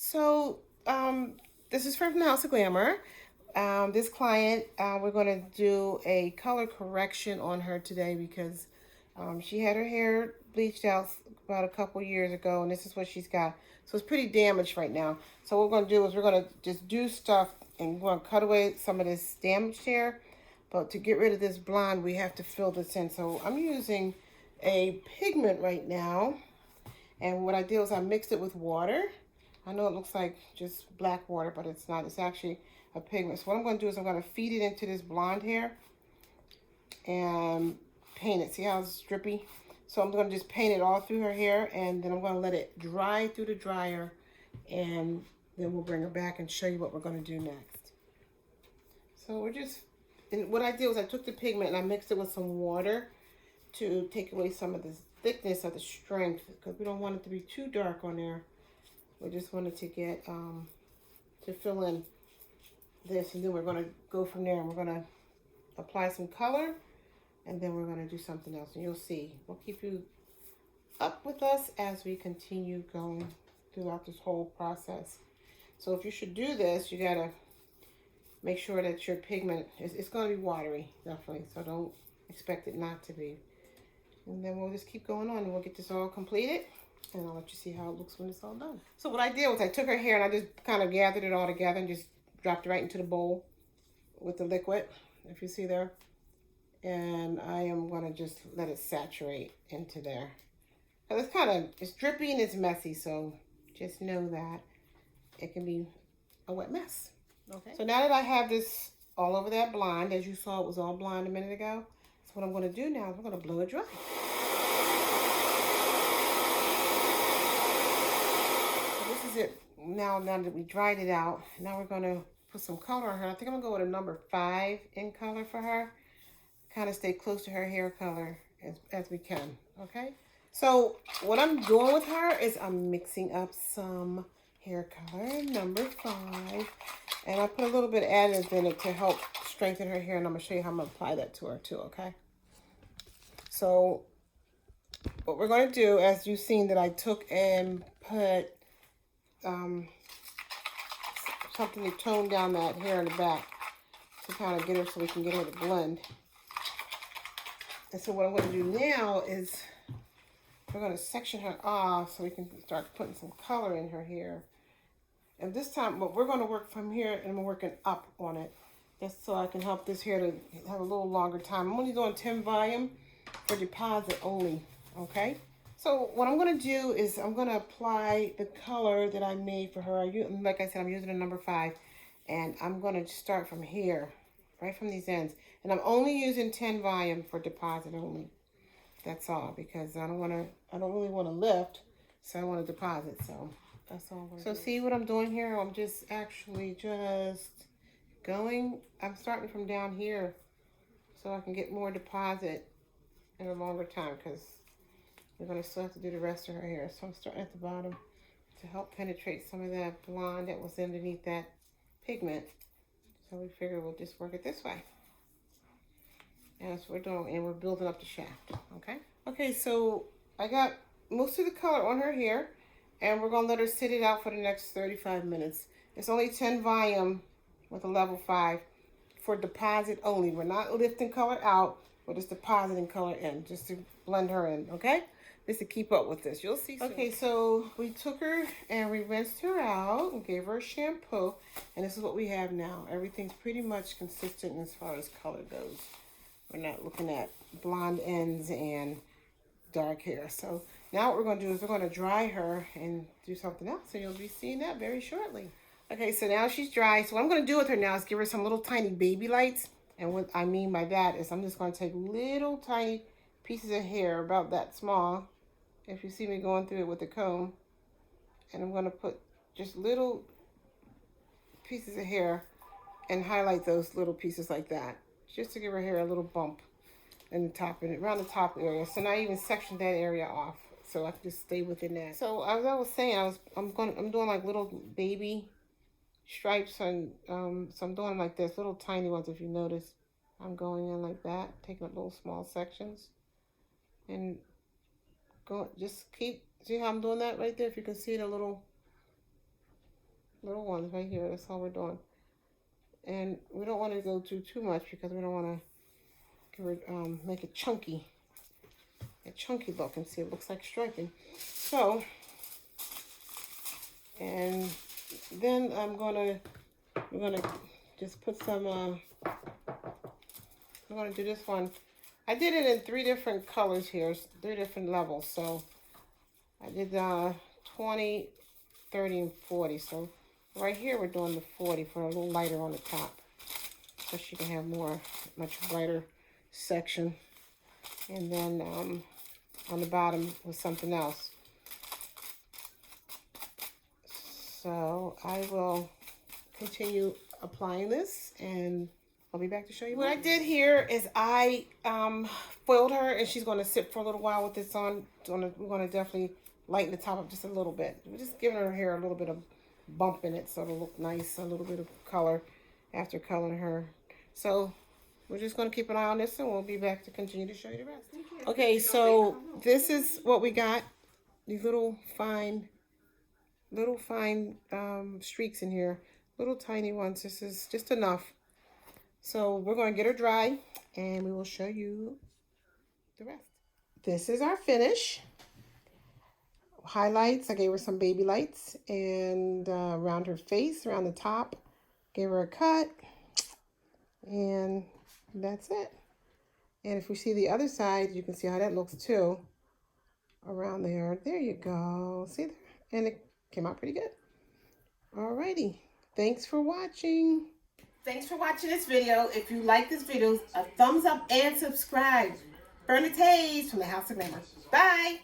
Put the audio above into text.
So, this is from the House of Glamour. This client, we're going to do a color correction on her today because she had her hair bleached out about a couple years ago, and this is what she's got. So it's pretty damaged right now. So what we're going to do is we're going to just do stuff and we're going to cut away some of this damaged hair. But to get rid of this blonde, we have to fill this in. So I'm using a pigment right now. And what I did was I mixed it with water. I know it looks like just black water, but it's not. It's actually a pigment. So what I'm going to do is I'm going to feed it into this blonde hair and paint it. See how it's drippy? So I'm going to just paint it all through her hair, and then I'm going to let it dry through the dryer, and then we'll bring her back and show you what we're going to do next. So we're just, and what I did was I took the pigment and I mixed it with some water to take away some of the thickness of the strength, because we don't want it to be too dark on there. We just wanted to get, to fill in this, and then we're going to go from there, and we're going to apply some color, and then we're going to do something else, and you'll see. We'll keep you up with us as we continue going throughout this whole process. So if you should do this, you got to make sure that your pigment, it's going to be watery, definitely, so don't expect it not to be. And then we'll just keep going on, and we'll get this all completed. And I'll let you see how it looks when it's all done. So what I did was I took her hair and I just kind of gathered it all together and just dropped it right into the bowl with the liquid, if you see there. And I am going to just let it saturate into there. Now it's kind of, it's drippy and it's messy, so just know that it can be a wet mess. Okay. So now that I have this all over that blonde, as you saw, it was all blonde a minute ago. So what I'm going to do now is I'm going to blow it dry. It now that we dried it out. Now we're going to put some color on her. I think I'm going to go with a number 5 in color for her. Kind of stay close to her hair color as we can. Okay. So what I'm doing with her is I'm mixing up some hair color, number 5. And I put a little bit of additives in it to help strengthen her hair. And I'm going to show you how I'm going to apply that to her too. Okay. So what we're going to do, as you've seen that I took and put something to tone down that hair in the back to kind of get her, so we can get her to blend. And so what I'm going to do now is we're going to section her off so we can start putting some color in her hair. And this time, but we're going to work from here, and we're working up on it. Just so I can help this hair to have a little longer time. I'm only doing 10 volume for deposit only, okay? So what I'm going to do is I'm going to apply the color that I made for her. Like I said, I'm using a number 5. And I'm going to start from here, right from these ends. And I'm only using 10 volume for deposit only. That's all, because I don't really want to lift, so I want to deposit. So that's all. So see what I'm doing here? I'm just actually going, I'm starting from down here so I can get more deposit in a longer time, because we're going to still have to do the rest of her hair. So I'm starting at the bottom to help penetrate some of that blonde that was underneath that pigment. So we figure we'll just work it this way. And that's what we're doing, and we're building up the shaft, okay? Okay, so I got most of the color on her hair, and we're going to let her sit it out for the next 35 minutes. It's only 10 volume with a level 5 for deposit only. We're not lifting color out, we're just depositing color in, just to blend her in, okay? Just to keep up with this. You'll see soon. Okay, so we took her and we rinsed her out and gave her a shampoo. And this is what we have now. Everything's pretty much consistent as far as color goes. We're not looking at blonde ends and dark hair. So now what we're going to do is we're going to dry her and do something else. And you'll be seeing that very shortly. Okay, so now she's dry. So what I'm going to do with her now is give her some little tiny baby lights. And what I mean by that is I'm just going to take little tiny pieces of hair, about that small, if you see me going through it with the comb, and I'm going to put just little pieces of hair and highlight those little pieces like that, just to give her hair a little bump in the top, and around the top area. So now I even sectioned that area off, so I can just stay within that. So as I was saying, I'm doing like little baby stripes, and so I'm doing like this, little tiny ones. If you notice, I'm going in like that, taking up little small sections, and go, just keep, see how I'm doing that right there? If you can see it, a little little ones right here. That's all we're doing. And we don't want to go too much because we don't want to make it chunky. A chunky look, and see, it looks like striping. So, and then we're gonna just put some, I'm gonna do this one. I did it in 3 different colors here, 3 different levels. So I did 20, 30, and 40. So right here we're doing the 40 for a little lighter on the top, so she can have much brighter section. And then on the bottom with something else. So I will continue applying this, and I'll be back to show you what I did here. Is I foiled her, and she's going to sit for a little while with this on. We're going to definitely lighten the top up just a little bit. We're just giving her hair a little bit of bump in it so it'll look nice, a little bit of color after coloring her. So we're just going to keep an eye on this, and we'll be back to continue to show you the rest. Okay, so this is what we got. These little fine streaks in here. Little tiny ones. This is just enough. So we're going to get her dry, and we will show you the rest. This is our finish. Highlights. I gave her some baby lights, and around her face, around the top. Gave her a cut, and that's it. And if we see the other side, you can see how that looks too. Around there. There you go. See there? And it came out pretty good. Alrighty. Thanks for watching. Thanks for watching this video. If you like this video, a thumbs up and subscribe. Bernadette from the House of Glamour. Bye.